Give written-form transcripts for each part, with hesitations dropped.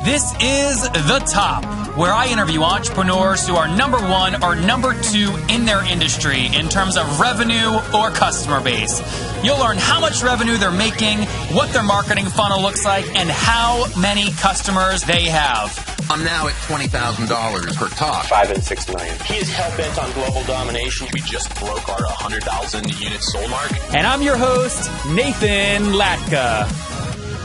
This is The Top, where I interview entrepreneurs who are number one or number two in their industry in terms of revenue or customer base. You'll learn how much revenue they're making, what their marketing funnel looks like, and how many customers they have. I'm now at $20,000 per talk. 5 and 6 million. He is hell-bent on global domination. We just broke our 100,000 units sold mark. And I'm your host, Nathan Latka.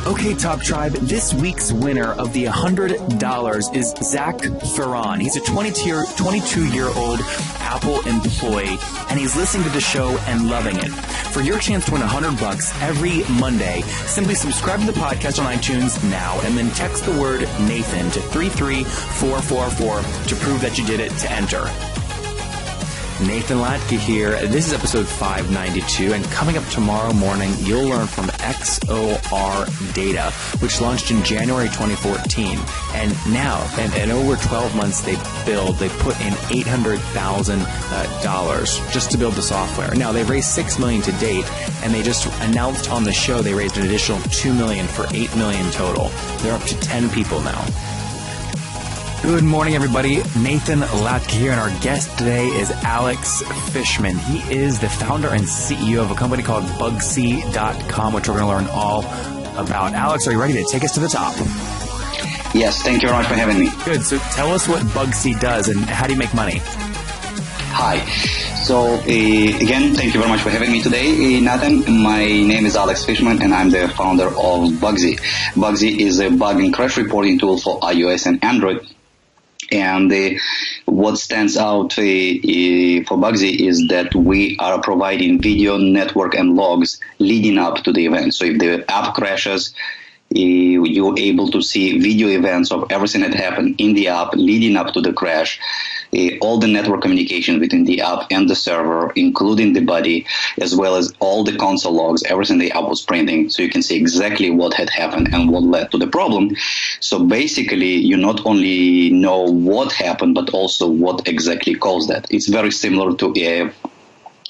Okay, Top Tribe, this week's winner of the $100 is Zach Ferran. He's a 22-year-old Apple employee, and he's listening to the show and loving it. For your chance to win $100 every Monday, simply subscribe to the podcast on iTunes now, and then text the word Nathan to 33444 to prove that you did it to enter. Nathan Latka here. This is episode 592, and coming up tomorrow morning, you'll learn from XOR Data, which launched in January 2014. And now, in over 12 months, they put in $800,000 just to build the software. Now, they've raised $6 million to date, and they just announced on the show they raised an additional $2 million for $8 million total. They're up to 10 people now. Good morning, everybody. Nathan Latka here, and our guest today is Alex Fishman. He is the founder and CEO of a company called Bugsee.com, which we're going to learn all about. Alex, are you ready to take us to the top? Yes, thank you very much for having me. Good. So tell us what Bugsee does and how do you make money? Hi. So, again, thank you very much for having me today, Nathan. My name is Alex Fishman, and I'm the founder of Bugsee. Bugsee is a bug and crash reporting tool for iOS and Android. And what stands out for Bugsee is that we are providing video, network, and logs leading up to the event. So if the app crashes, you're able to see video events of everything that happened in the app leading up to the crash, all the network communication between the app and the server, including the body, as well as all the console logs, everything the app was printing, so you can see exactly what had happened and what led to the problem. So basically, you not only know what happened, but also what exactly caused that. It's very similar to a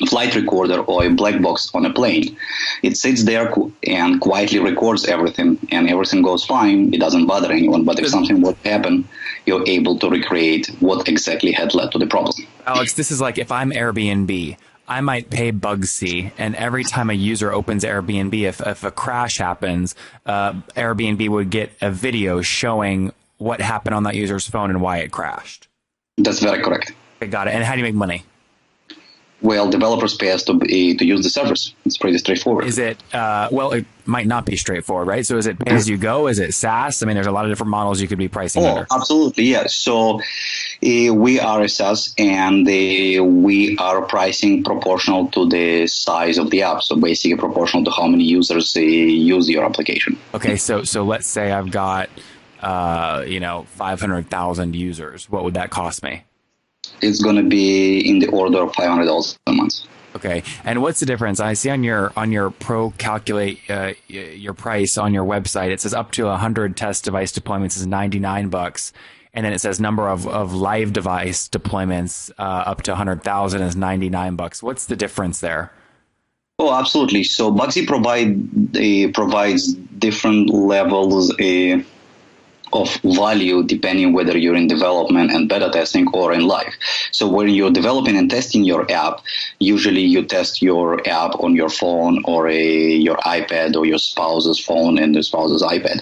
flight recorder or a black box on a plane. It sits there and quietly records everything, and everything goes fine. It doesn't bother anyone. But if something would happen, you're able to recreate what exactly had led to the problem. Alex, this is like if I'm Airbnb, I might pay Bugsee, and every time a user opens Airbnb, if a crash happens, Airbnb would get a video showing what happened on that user's phone and why it crashed. That's very correct. Okay, got it. And how do you make money? Well, developers pay us to use the servers. It's pretty straightforward. Is it, well, it might not be straightforward, right? So is it pay as you go? Is it SaaS? I mean, there's a lot of different models you could be pricing under. Absolutely, yes. So we are a SaaS, and we are pricing proportional to the size of the app. So basically proportional to how many users use your application. Okay, so let's say I've got, 500,000 users. What would that cost me? It's going to be in the order of $500 a month. Okay, and what's the difference? I see on your Pro Calculate your price on your website. It says up to 100 test device deployments is $99, and then it says number of live device deployments up to 100,000 is $99. What's the difference there? Oh, absolutely. So Bugsee provides different levels of value depending whether you're in development and beta testing or in live. So when you're developing and testing your app, usually you test your app on your phone or your iPad or your spouse's phone and the spouse's iPad.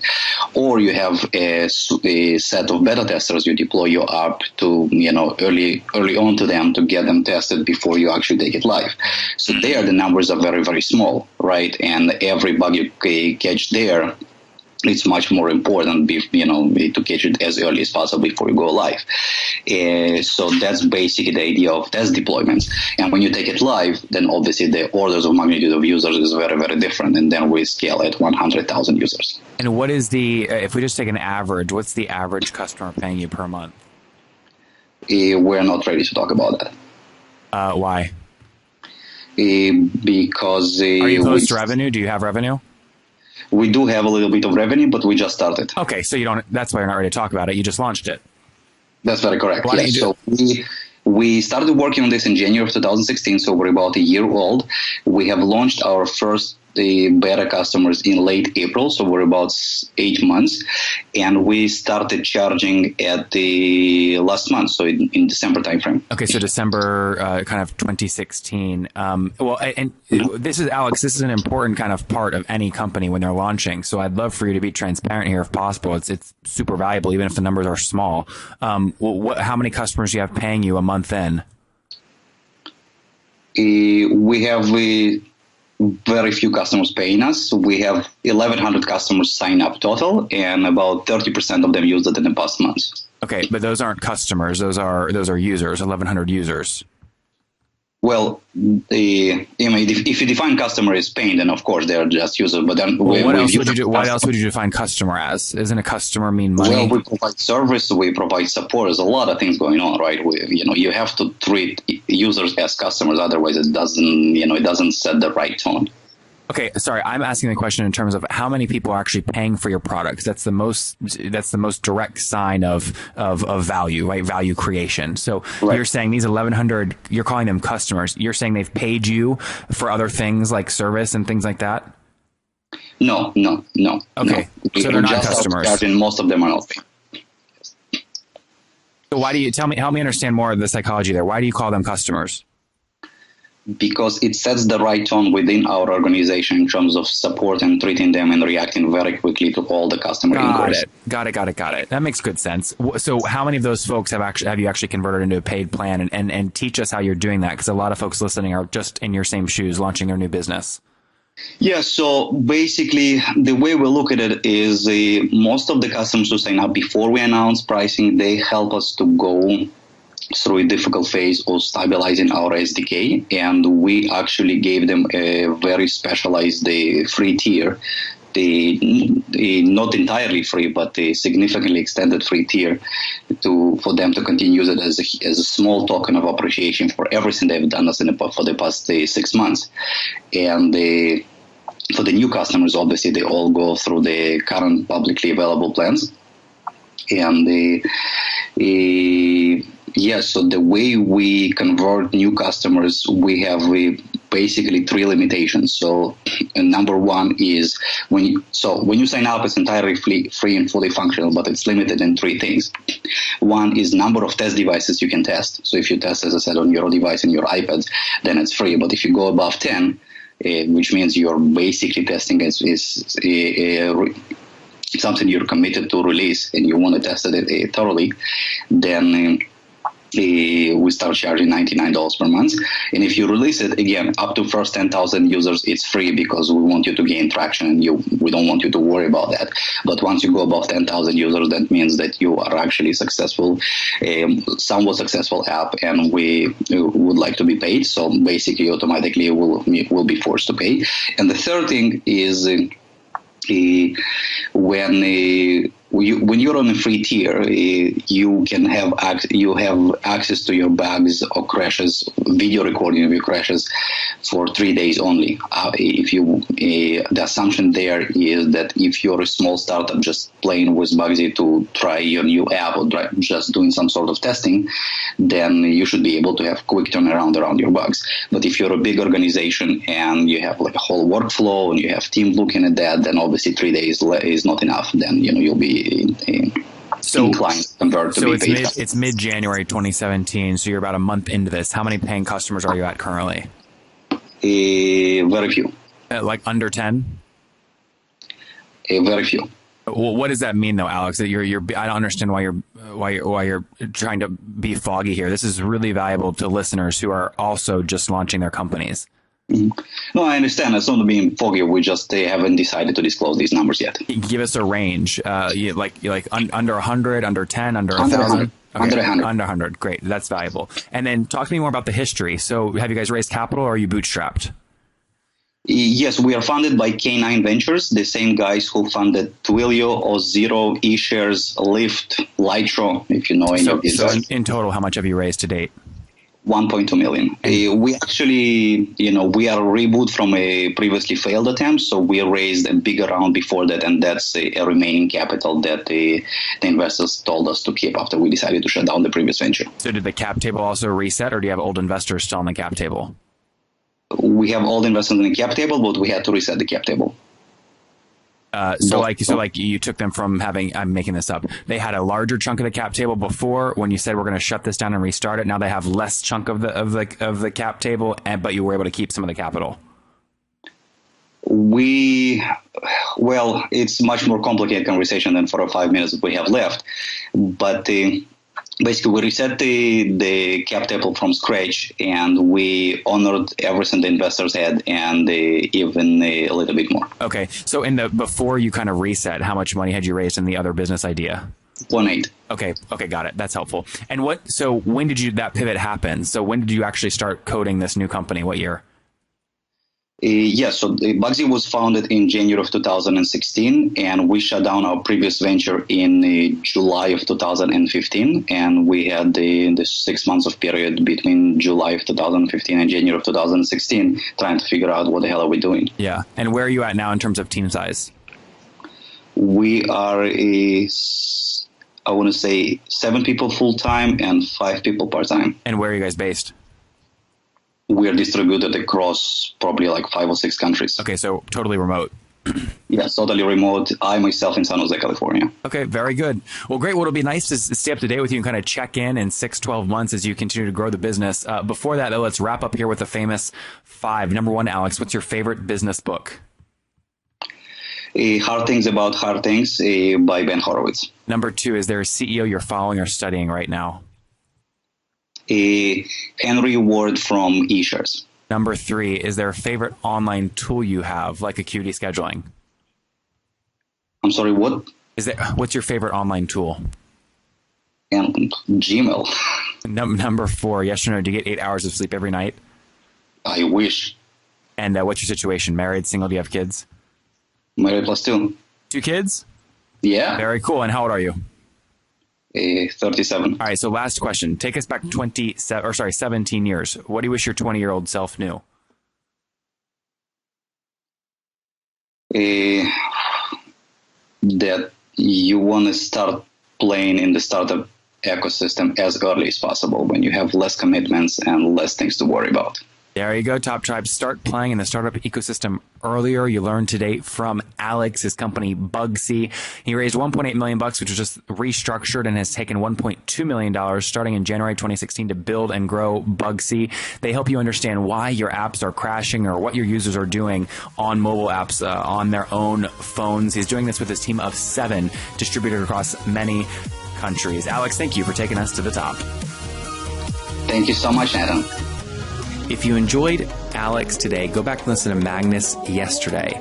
Or you have a set of beta testers. You deploy your app to, early on to them to get them tested before you actually take it live. So there the numbers are very, very small, right? And every bug you catch there, it's much more important, to catch it as early as possible before you go live. So that's basically the idea of test deployments. And when you take it live, then obviously the orders of magnitude of users is very, very different. And then we scale at 100,000 users. And what is if we just take an average, what's the average customer paying you per month? We're not ready to talk about that. Why? Because... Are you close to revenue? Do you have revenue? We do have a little bit of revenue, but we just started. Okay, so that's why you're not ready to talk about it. You just launched it. That's very correct. Why don't you do it? We started working on this in January of 2016, so we're about a year old. We have launched our first the beta customers in late April, so we're about 8 months, and we started charging at the last month, so in December timeframe. Okay, so December kind of 2016. This is, Alex, this is an important kind of part of any company when they're launching, so I'd love for you to be transparent here if possible. It's super valuable, even if the numbers are small. How many customers do you have paying you a month in? We have very few customers paying us. We have 1,100 customers sign up total, and about 30% of them used it in the past months. Okay, but those aren't customers. Those are users. 1,100 users. Well, if you define customer as paying, then of course they are just users. But then, what else would you define customer as? Isn't a customer mean money? Well, we provide service, we provide support. There's a lot of things going on, right? You have to treat users as customers, otherwise it doesn't set the right tone. Okay, sorry, I'm asking the question in terms of how many people are actually paying for your products. That's the most direct sign of value, right? Value creation. So right. You're saying these 1,100, you're calling them customers. You're saying they've paid you for other things like service and things like that? No. Okay, no. So they're not customers. Most of them are not paying. So why do you help me understand more of the psychology there? Why do you call them customers? Because it sets the right tone within our organization in terms of support and treating them and reacting very quickly to all the customer inquiries. Got it. That makes good sense. So how many of those folks have you actually converted into a paid plan? And teach us how you're doing that, because a lot of folks listening are just in your same shoes, launching their new business. Yeah, so basically the way we look at it is most of the customers who sign up before we announce pricing, they help us to go through a difficult phase of stabilizing our SDK, and we actually gave them a very specialized free tier, not entirely free, but a significantly extended free tier for them to continue it as a small token of appreciation for everything they've done for the past 6 months. And for the new customers, obviously, they all go through the current publicly available plans. And so the way we convert new customers, we have basically 3 limitations. So number one is when you sign up, it's entirely free and fully functional, but it's limited in 3 things. One is number of test devices you can test. So if you test, as I said, on your device and your iPads, then it's free. But if you go above 10, which means you're basically testing something you're committed to release and you want to test it thoroughly, then we start charging $99 per month. And if you release it, again, up to first 10,000 users, it's free because we want you to gain traction and we don't want you to worry about that. But once you go above 10,000 users, that means that you are actually successful, somewhat successful app, and we would like to be paid. So basically, automatically, we'll be forced to pay. And the third thing is when you're on a free tier, you have access to your bugs or crashes, video recording of your crashes for 3 days only. The assumption there is that if you're a small startup just playing with Bugsy to try your new app or just doing some sort of testing, then you should be able to have quick turnaround around your bugs. But if you're a big organization and you have like a whole workflow and you have team looking at that, then obviously 3 days is not enough. Then you'll be inclined to convert to be paid. It's mid-January 2017, so you're about a month into this. How many paying customers are you at currently? Very few. Like under 10? Very few. Well, what does that mean, though, Alex? That I don't understand why you're trying to be foggy here. This is really valuable to listeners who are also just launching their companies. No, I understand. It's not being foggy. We just haven't decided to disclose these numbers yet. Give us a range, under 100, under 10, under 1,000. 1,000. Okay. Under 100. Under 100. Great. That's valuable. And then talk to me more about the history. So have you guys raised capital or are you bootstrapped? Yes, we are funded by K9 Ventures, the same guys who funded Twilio, Ozero, eShares, Lyft, Lightro, if you know any of these guys. So in total, how much have you raised to date? 1.2 million. We actually, we are a reboot from a previously failed attempt, so we raised a bigger round before that, and that's a remaining capital that the investors told us to keep after we decided to shut down the previous venture. So did the cap table also reset, or do you have old investors still on the cap table? we have all the investments in the cap table, but we had to reset the cap table. So you took them from having, I'm making this up, they had a larger chunk of the cap table before when you said we're going to shut this down and restart it. Now they have less chunk of the cap table, but you were able to keep some of the capital. It's much more complicated conversation than for 5 minutes that we have left. But basically, we reset the cap table from scratch, and we honored everything the investors had, and even a little bit more. Okay, so before you kind of reset, how much money had you raised in the other business idea? 1.8. Okay, got it. That's helpful. And when did that pivot happen? So when did you actually start coding this new company? What year? Yes, so Bugsy was founded in January of 2016, and we shut down our previous venture in July of 2015, and we had the 6 months of period between July of 2015 and January of 2016 trying to figure out what the hell are we doing. Yeah, and where are you at now in terms of team size? We are, I want to say, 7 people full-time and 5 people part-time. And where are you guys based? We are distributed across probably like 5 or 6 countries. Okay, so totally remote. Yes, totally remote. I myself in San Jose, California. Okay, very good. Well, great. Well, it'll be nice to stay up to date with you and kind of check in 6, 12 months as you continue to grow the business. Before that, though, let's wrap up here with the famous 5. Number 1, Alex, what's your favorite business book? Hard Things About Hard Things by Ben Horowitz. Number 2, is there a CEO you're following or studying right now? Henry Ward from eShares. Number 3, is there a favorite online tool you have, like Acuity Scheduling? I'm sorry, what? What's your favorite online tool? And Gmail. Number 4, yes or no, do you get 8 hours of sleep every night? I wish. And what's your situation? Married, single, do you have kids? Married plus 2. 2 kids? Yeah. Very cool. And how old are you? 37. All right, so last question. Take us back 17 years. What do you wish your 20-year-old self knew? That you want to start playing in the startup ecosystem as early as possible when you have less commitments and less things to worry about. There you go, Top Tribe. Start playing in the startup ecosystem earlier. You learned today from Alex, his company Bugsy. He raised $1.8 million, which was just restructured, and has taken $1.2 million starting in January 2016 to build and grow Bugsy. They help you understand why your apps are crashing or what your users are doing on mobile apps on their own phones. He's doing this with his team of 7 distributed across many countries. Alex, thank you for taking us to the top. Thank you so much, Nathan. If you enjoyed Alex today, go back and listen to Magnus yesterday.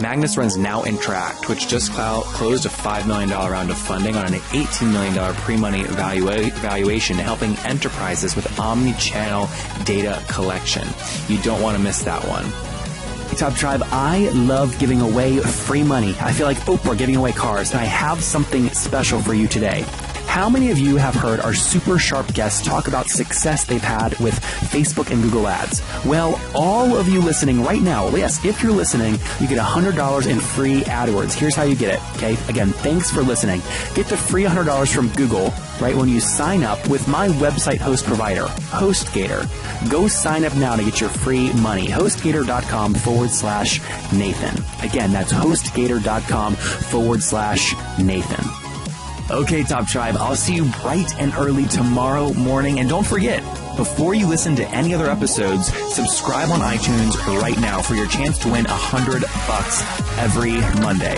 Magnus runs Now Interact, which just closed a $5 million round of funding on an $18 million pre-money valuation, helping enterprises with omni-channel data collection. You don't want to miss that one. Hey, Top Tribe, I love giving away free money. I feel like Oprah giving away cars, and I have something special for you today. How many of you have heard our super sharp guests talk about success they've had with Facebook and Google Ads? Well, all of you listening right now, yes, if you're listening, you get $100 in free AdWords. Here's how you get it, okay? Again, thanks for listening. Get the free $100 from Google, right, when you sign up with my website host provider, HostGator. Go sign up now to get your free money. HostGator.com/Nathan. Again, that's HostGator.com/Nathan. Okay, Top Tribe, I'll see you bright and early tomorrow morning. And don't forget, before you listen to any other episodes, subscribe on iTunes right now for your chance to win $100 every Monday.